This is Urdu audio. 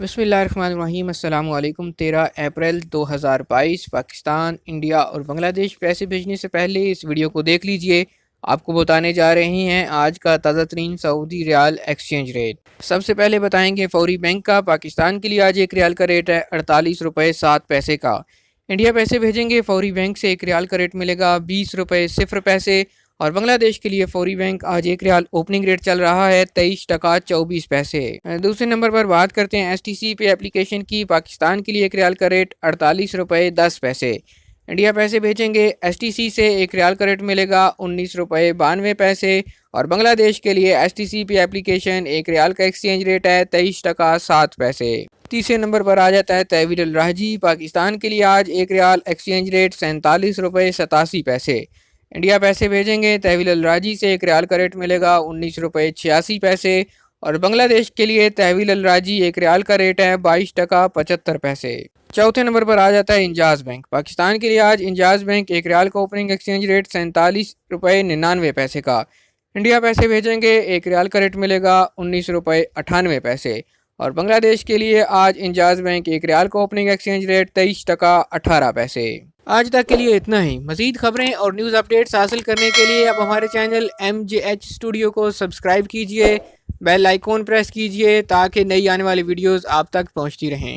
بسم اللہ الرحمن الرحیم۔ السلام علیکم۔ 13 اپریل 2022 پاکستان، انڈیا اور بنگلہ دیش پیسے بھیجنے سے پہلے اس ویڈیو کو دیکھ لیجئے۔ آپ کو بتانے جا رہے ہیں آج کا تازہ ترین سعودی ریال ایکسچینج ریٹ۔ سب سے پہلے بتائیں گے فوری بینک کا۔ پاکستان کے لیے آج ایک ریال کا ریٹ ہے 48 روپے 7 پیسے کا۔ انڈیا پیسے بھیجیں گے فوری بینک سے ایک ریال کا ریٹ ملے گا 20 روپے 0 پیسے، اور بنگلہ دیش کے لیے فوری بینک آج ایک ریال اوپننگ ریٹ چل رہا ہے 23 ٹکا 24 پیسے۔ دوسرے نمبر پر بات کرتے ہیں ایس ٹی سی پے اپلیکیشن کی۔ پاکستان کے لیے ایک ریال کا ریٹ 48 روپے 10 پیسے۔ انڈیا پیسے بھیجیں گے ایس ٹی سی سے ایک ریال کا ریٹ ملے گا 19 روپے 92 پیسے، اور بنگلہ دیش کے لیے ایس ٹی سی پے اپلیکیشن ایک ریال کا ایکسچینج ریٹ ہے 23 ٹکا 7 پیسے۔ تیسرے نمبر پر آ جاتا ہے تحویل الراجی۔ پاکستان کے لیے آج ایک ریال ایکسچینج ریٹ 47 روپے 87 پیسے۔ انڈیا پیسے بھیجیں گے تحویل الراجی سے ایک ریال کا ریٹ ملے گا 19 روپے 86 پیسے، اور بنگلہ دیش کے لیے تحویل الراجی ایک ریال کا ریٹ ہے 22 ٹکا 75 پیسے۔ چوتھے نمبر پر آ جاتا ہے انجاز بینک۔ پاکستان کے لیے آج انجاز بینک ایک ریال کا اوپننگ ایکسچینج ریٹ 47 روپے 99 پیسے کا۔ انڈیا پیسے بھیجیں گے ایک ریال کا ریٹ ملے گا 19 روپے 98 پیسے، اور بنگلہ دیش کے لیے آج انجاز بینک ایک ریال کا اوپننگ ایکسچینج ریٹ 23 ٹکا 18 پیسے۔ آج تک کے لیے اتنا ہی۔ مزید خبریں اور نیوز اپڈیٹس حاصل کرنے کے لیے آپ ہمارے چینل MJH اسٹوڈیو کو سبسکرائب کیجئے، بیل آئیکن پریس کیجئے تاکہ نئی آنے والی ویڈیوز آپ تک پہنچتی رہیں۔